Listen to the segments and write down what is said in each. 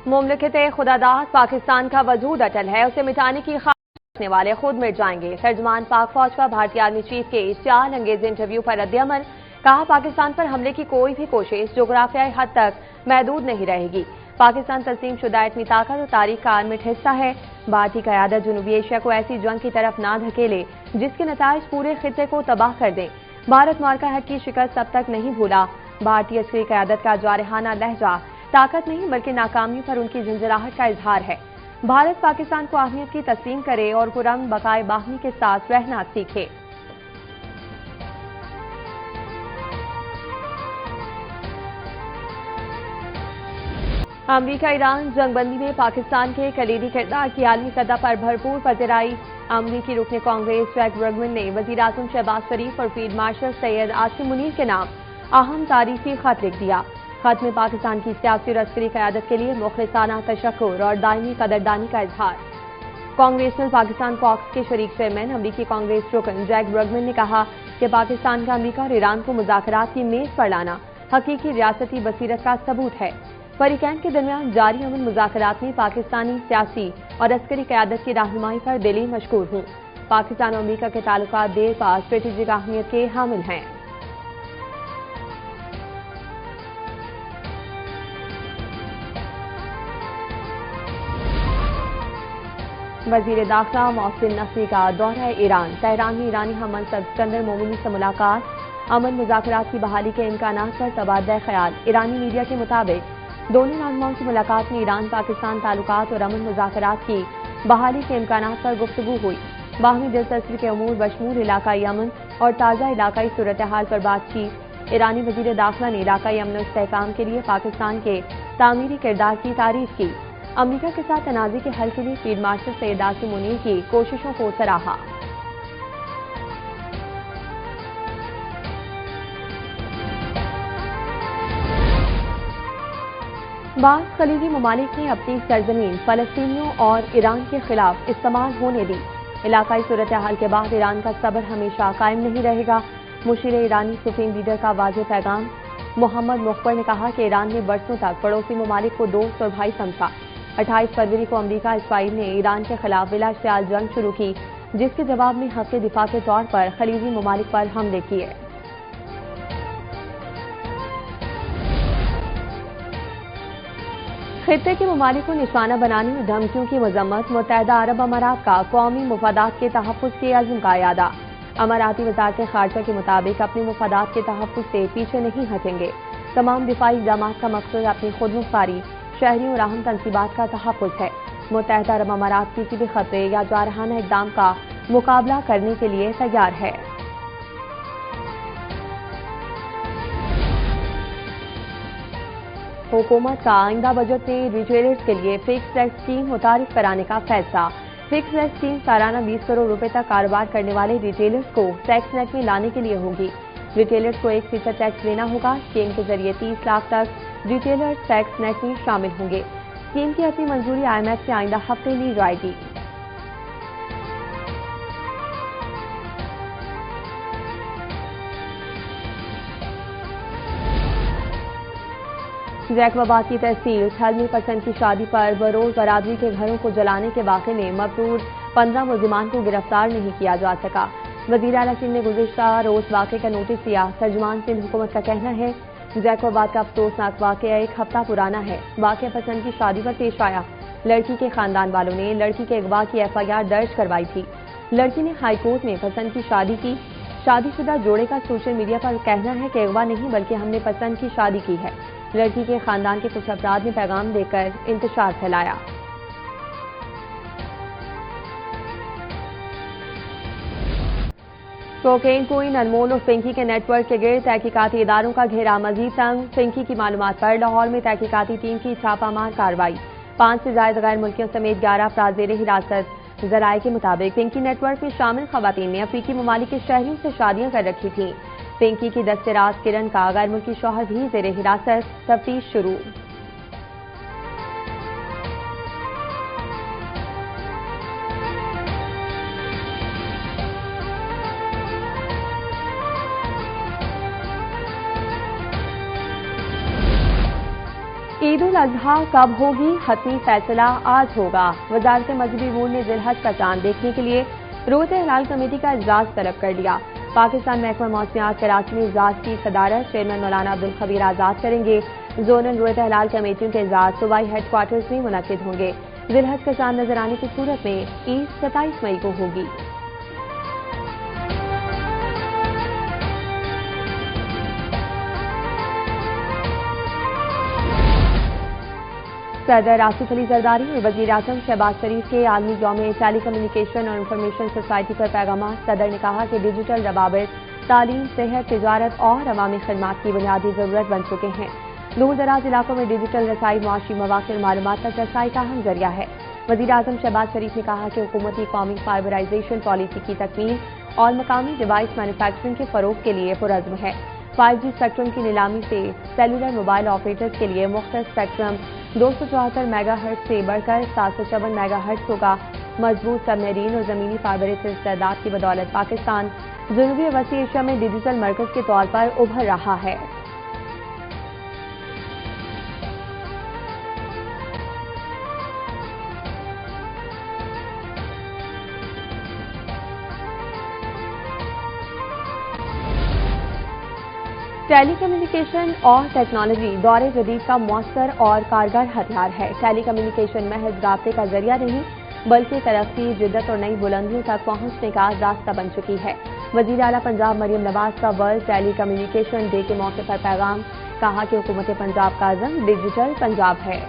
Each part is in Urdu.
مملکت خداداد پاکستان کا وجود اٹل ہے، اسے مٹانے کی خواہش رکھنے والے خود مٹ جائیں گے۔ ترجمان پاک فوج کا بھارتی آرمی چیف کے اشتعال انگیز انٹرویو پر رد عمل، کہا پاکستان پر حملے کی کوئی بھی کوشش جغرافیائی حد تک محدود نہیں رہے گی۔ پاکستان تسلیم شدہ ایٹمی طاقت اور تاریخ کا عالمٹ حصہ ہے۔ بھارتی قیادت جنوبی ایشیا کو ایسی جنگ کی طرف نہ دھکیلے جس کے نتائج پورے خطے کو تباہ کر دیں۔ بھارت معرکہ ہٹ کی شکست اب تک نہیں بھولا۔ بھارتی عسکری قیادت کا جارحانہ لہجہ طاقت نہیں بلکہ ناکامیوں پر ان کی جھنجھلاہٹ کا اظہار ہے۔ بھارت پاکستان کو اہمیت کی تسلیم کرے اور پرامن بقائے باہمی کے ساتھ رہنا سیکھے۔ امریکہ ایران جنگ بندی میں پاکستان کے کلیدی کردار کی عالمی سطح پر بھرپور پذیرائی۔ امریکی رکن کانگریس جیک برگمن نے وزیر اعظم شہباز شریف اور فیلڈ مارشل سید عاصم منیر کے نام اہم تعریفی خط لکھ دیا۔ خط میں پاکستان کی سیاسی اور عسکری قیادت کے لیے مخلصانہ تشکر اور دائمی قدردانی کا اظہار۔ کانگریس پاکستان کاکس کے شریک چیئرمین امریکی کانگریس رکن جیک برگمن نے کہا کہ پاکستان کا امریکہ اور ایران کو مذاکرات کی میز پر لانا حقیقی ریاستی بصیرت کا ثبوت ہے۔ فریقین کے درمیان جاری امن مذاکرات میں پاکستانی سیاسی اور عسکری قیادت کی رہنمائی پر دلی مشکور ہوں۔ پاکستان اور امریکہ کے تعلقات دیر پا اسٹریٹجک اہمیت کے حامل ہیں۔ وزیر داخلہ محسن نقوی کا دورہ ایران۔ تہران میں ایرانی ہم منصب اسکندر مومنی سے ملاقات۔ امن مذاکرات کی بحالی کے امکانات پر تبادلہ خیال۔ ایرانی میڈیا کے مطابق دونوں رہنماؤں کی ملاقات میں ایران پاکستان تعلقات اور امن مذاکرات کی بحالی کے امکانات پر گفتگو ہوئی۔ باہمی دلچسپی کے امور بشمول علاقائی امن اور تازہ علاقائی صورتحال پر بات چیت۔ ایرانی وزیر داخلہ نے علاقائی امن و استحکام کے لیے پاکستان کے تعمیری کردار کی تعریف کی۔ امریکہ کے ساتھ تنازع کے حل کے لیے فیلڈ مارشل سید عاصم منیر کی کوششوں کو سراہا۔ بعض خلیجی ممالک نے اپنی سرزمین فلسطینیوں اور ایران کے خلاف استعمال ہونے دی۔ علاقائی صورتحال کے بعد ایران کا صبر ہمیشہ قائم نہیں رہے گا۔ مشیر ایرانی سپریم لیڈر کا واضح پیغام۔ محمد مخبر نے کہا کہ ایران نے برسوں تک پڑوسی ممالک کو دوست اور بھائی سمجھا۔ 28 فروری کو امریکہ اسرائیل نے ایران کے خلاف بلا اشتعال جنگ شروع کی، جس کے جواب میں حق دفاع کے طور پر خلیجی ممالک پر حملے کیے۔ خطے کے ممالک کو نشانہ بنانے اور دھمکیوں کی مذمت۔ متحدہ عرب امارات کا قومی مفادات کے تحفظ کے عزم کا اعادہ۔ اماراتی وزارت خارجہ کے مطابق اپنے مفادات کے تحفظ سے پیچھے نہیں ہٹیں گے۔ تمام دفاعی اقدامات کا مقصد اپنی خود مختاری، شہریوں اور اہم تنصیبات کا تحفظ ہے۔ متحدہ عرب امارات کسی بھی خطرے یا جارحانہ اقدام کا مقابلہ کرنے کے لیے تیار ہے۔ حکومت کا آئندہ بجٹ میں ریٹیلرز کے لیے فکس ٹیکس اسکیم متعارف کرانے کا فیصلہ۔ فکس ٹیکس اسکیم سالانہ 20 کروڑ روپے تک کاروبار کرنے والے ریٹیلرز کو ٹیکس نیٹ میں لانے کے لیے ہوگی۔ ریٹیلرز کو 1% ٹیکس لینا ہوگا۔ اسکیم کے ذریعے 30 لاکھ تک ریٹیلرز ٹیکس نیٹ میں شامل ہوں گے۔ اسکیم کی اپنی منظوری IMF سے آئندہ ہفتے لی جائے گی۔ جیک آباد کی تحصیل تھل میں پسند کی شادی پر بروز برادری کے گھروں کو جلانے کے واقعے میں مفرور 15 ملزمان کو گرفتار نہیں کیا جا سکا۔ وزیر اعلیٰ سندھ نے گزشتہ روز واقعے کا نوٹس دیا۔ ترجمان سندھ حکومت کا کہنا ہے جیک آباد کا افسوسناک واقعہ ایک ہفتہ پرانا ہے۔ واقعہ پسند کی شادی پر پیش آیا۔ لڑکی کے خاندان والوں نے لڑکی کے اغوا کی FIR درج کروائی تھی۔ لڑکی نے ہائی کورٹ میں پسند کی شادی کی۔ شادی شدہ جوڑے کا سوشل میڈیا پر کہنا ہے کہ اغوا نہیں بلکہ ہم نے پسند کی شادی کی ہے۔ لڑکی کے خاندان کے کچھ افراد نے پیغام دے کر انتشار پھیلایا۔ کوکین کوئن انمول اور پنکی کے نیٹ ورک کے گرد تحقیقاتی اداروں کا گھیرا مزید تنگ۔ پنکی کی معلومات پر لاہور میں تحقیقاتی ٹیم کی چھاپہ مار کارروائی۔ 5 سے زائد غیر ملکیوں سمیت 11 افراد زیر حراست۔ ذرائع کے مطابق پنکی نیٹ ورک میں شامل خواتین نے افریقی ممالک کے شہریوں سے شادیاں کر رکھی تھیں۔ پنکی کی دست راز کرن کا غیر ملکی شوہر بھی زیر حراست۔ تفتیش شروع۔ عید الاضحیٰ کب ہوگی؟ حتمی فیصلہ آج ہوگا۔ وزارت مذہبی امور نے ذی الحج کا چاند دیکھنے کے لیے رویت ہلال کمیٹی کا اجلاس طلب کر لیا۔ پاکستان محکمہ موسمیات کراچی میں اجلاس کی صدارت چیئرمین مولانا عبدالخبیر آزاد کریں گے۔ زونل رویت ہلال کمیٹیوں کے اجلاس صوبائی ہیڈ کوارٹرز میں منعقد ہوں گے۔ ذی الحج کا چاند نظر آنے کی صورت میں عید 27 مئی کو ہوگی۔ صدر آصف علی زرداری اور وزیر اعظم شہباز شریف کے عالمی یوم ٹیلی کمیونیکیشن اور انفارمیشن سوسائٹی پر پیغامات۔ صدر نے کہا کہ ڈیجیٹل روابط تعلیم، صحت، تجارت اور عوامی خدمات کی بنیادی ضرورت بن چکے ہیں۔ دور دراز علاقوں میں ڈیجیٹل رسائی معاشی مواقع اور معلومات تک رسائی کا اہم ذریعہ ہے۔ وزیر اعظم شہباز شریف نے کہا کہ حکومتی قومی فائبرائزیشن پالیسی کی تکمیل اور مقامی ڈیوائس مینوفیکچرنگ کے فروغ کے لیے پرعزم ہے۔ 5G اسپیکٹرم کی نیلامی سے سیلولر موبائل آپریٹرز کے لیے مختص اسپیکٹرم 274 میگا ہرٹز سے بڑھ کر 754 میگا ہرٹز ہوگا۔ مضبوط سب میرین اور زمینی فائبر استعداد کی بدولت پاکستان جنوبی اور وسطی ایشیا میں ڈیجیٹل مرکز کے طور پر ابھر رہا ہے۔ ٹیلی کمیونیکیشن اور ٹیکنالوجی دور جدید کا مؤثر اور کارگر ہتھیار ہے۔ ٹیلی کمیونیکیشن محض رابطے کا ذریعہ نہیں بلکہ ترقی، جدت اور نئی بلندیوں تک پہنچنے کا راستہ بن چکی ہے۔ وزیر اعلیٰ پنجاب مریم نواز کا ورلڈ ٹیلی کمیونیکیشن ڈے کے موقع پر پیغام، کہا کہ حکومت پنجاب کا عزم ڈیجیٹل پنجاب ہے۔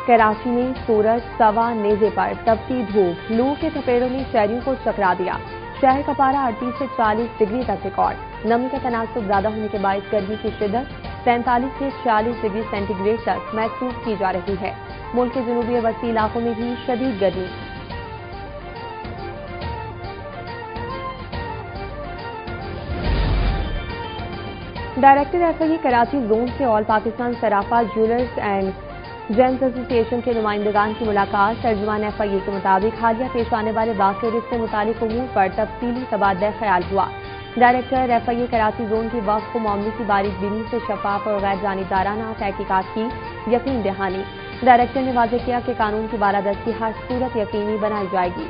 کراچی میں سورج سوا نیزے پر تپتی دھوپ، لو کے تھپیڑوں نے شہریوں کو چکرا دیا۔ شہر کا پارہ 38 سے 40 ڈگری تک ریکارڈ۔ نمی کا تناسب زیادہ ہونے کے باعث گرمی کی شدت 43 سے 46 ڈگری سینٹی گریڈ تک محسوس کی جا رہی ہے۔ ملک کے جنوبی اور وسطی علاقوں میں بھی شدید گرمی۔ ڈائریکٹر FIA کراچی زون سے آل پاکستان سراپا جیولرز اینڈ جیمز ایسوسی ایشن کے نمائندگان کی ملاقات۔ ترجمان FIA کے مطابق حالیہ پیش آنے والے واقعے اور اس سے متعلق امور پر تفصیلی تبادلہ خیال ہوا۔ ڈائریکٹر FIA کراچی زون کی وقف کو معاملے کی باریک بینی سے شفاف اور غیر جانبدارانہ تحقیقات کی یقین دہانی۔ ڈائریکٹر نے واضح کیا کہ قانون کی بالادستی ہر صورت یقینی بنائی جائے گی۔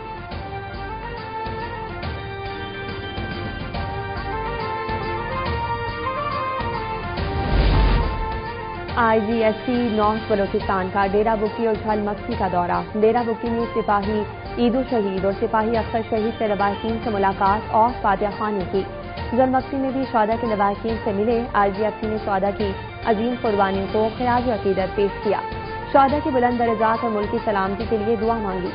IGST نارتھ بلوچستان کا ڈیرہ بکی اور جھل مکسی کا دورہ۔ ڈیرہ بکی میں سپاہی عید شہید اور سپاہی اختر شہید کے لواحقین سے ملاقات اور فاتحہ خوانی کی۔ جھل مکسی میں بھی شہداء کے لواحقین سے ملے۔ IGST نے شہداء کی عظیم قربانیوں کو خراج عقیدت پیش کیا۔ شہداء کی بلند درجات اور ملکی سلامتی کے لیے دعا مانگی۔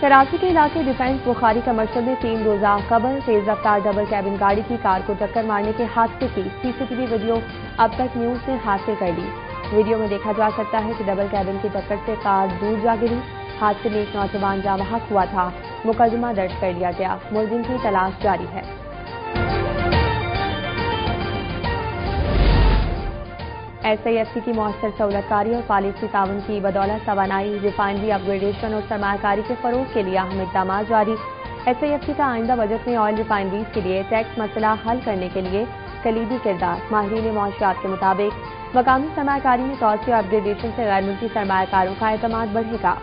کراچی کے علاقے ڈیفنس بخاری کمرشل میں 3 روزہ قبل تیز رفتار ڈبل کیبن گاڑی کی کار کو ٹکر مارنے کے حادثے کی CCTV ویڈیو اب تک نیوز نے حاصل کر لی۔ ویڈیو میں دیکھا جا سکتا ہے کہ ڈبل کیبن کی ٹکر سے کار دور جا گری۔ حادثے میں ایک نوجوان جاں بحق ہوا تھا۔ مقدمہ درج کر لیا گیا۔ ملزم کی تلاش جاری ہے۔ SIFC کی مؤثر سہولت کاری اور پالیسی تعاون کی بدولت توانائی، ریفائنری اپ گریڈیشن اور سرمایہ کاری کے فروغ کے لیے اہم اقدامات جاری۔ SIFC کا آئندہ بجٹ میں آئل ریفائنریز کے لیے ٹیکس مسئلہ حل کرنے کے لیے کلیدی کردار۔ ماہرین معاشیات کے مطابق مقامی سرمایہ کاری میں توسیع اور اپ گریڈیشن سے غیر ملکی سرمایہ کاروں کا اعتماد بڑھے گا۔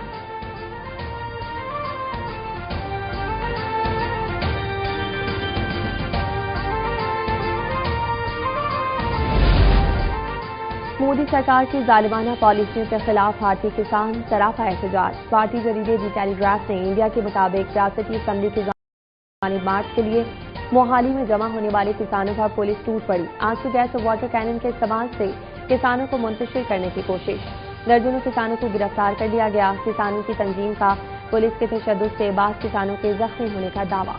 مودی سرکار کی ظالمانہ پالیسیوں کے خلاف بھارتی کسان سراپا احتجاج۔ بھارتی جریدے دی ٹیلی گراف نے انڈیا کے مطابق ریاستی اسمبلی کی جانب مارچ کے لیے موہالی میں جمع ہونے والے کسانوں پر پولیس ٹوٹ پڑی۔ آنسو گیس اور واٹر کینن کے استعمال سے کسانوں کو منتشر کرنے کی کوشش۔ درجنوں کسانوں کو گرفتار کر لیا گیا۔ کسانوں کی تنظیم کا پولیس کے تشدد سے بعض کسانوں کے زخمی ہونے کا دعویٰ۔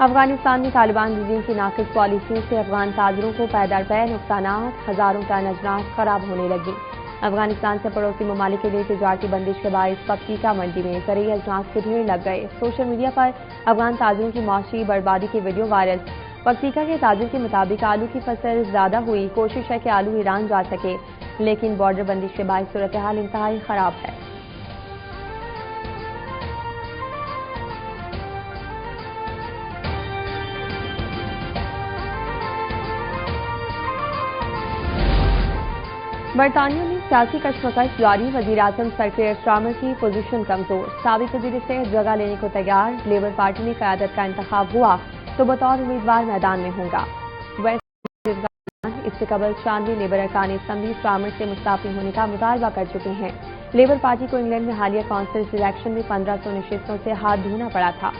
افغانستان میں طالبان رجیم کی ناقص پالیسیوں سے افغان تاجروں کو پے در پے نقصانات، ہزاروں ٹن اجناس خراب ہونے لگی۔ افغانستان سے پڑوسی ممالک کے لیے تجارتی بندش کے باعث پکتیکا منڈی میں زرعی اجناس کے ڈھیر لگ گئے۔ سوشل میڈیا پر افغان تاجروں کی معاشی بربادی کی ویڈیو وائرل۔ پکتیکا کے تاجر کے مطابق آلو کی فصل زیادہ ہوئی، کوشش ہے کہ آلو ایران جا سکے، لیکن بارڈر بندش کے باعث صورتحال انتہائی خراب ہے۔ برطانیہ میں سیاسی کشمکش جاری، وزیر اعظم سر کیئر سٹارمر کی پوزیشن کمزور، سابق وزیر صحت جگہ لینے کو تیار، لیبر پارٹی میں قیادت کا انتخاب ہوا تو بطور امیدوار میدان میں ہوں گا۔ اس سے قبل 96 لیبر ارکان اسمبلی سٹارمر سے مستعفی ہونے کا مطالبہ کر چکے ہیں۔ لیبر پارٹی کو انگلینڈ میں حالیہ کونسلز الیکشن میں 1500 نشستوں سے ہاتھ دھونا پڑا تھا۔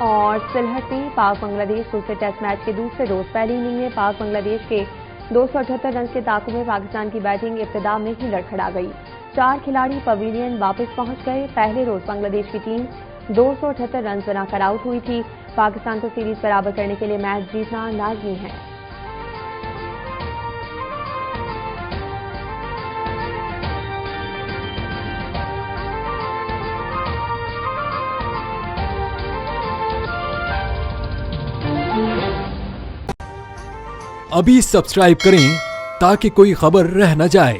اور سلہٹ میں پاک بنگلہ دیش دوسرے ٹیسٹ میچ کے دوسرے روز پہلی اننگ میں پاک بنگلہ دیش کے 278 رنز کے تعاقب میں پاکستان کی بیٹنگ ابتدا میں ہی لڑکھڑا گئی۔ 4 کھلاڑی پویلین واپس پہنچ گئے۔ پہلے روز بنگلہ دیش کی ٹیم 278 رنز بنا کر آؤٹ ہوئی تھی۔ پاکستان کو سیریز برابر کرنے کے لیے میچ جیتنا لازمی ہے۔ ابھی سبسکرائب کریں تاکہ کوئی خبر رہ نہ جائے۔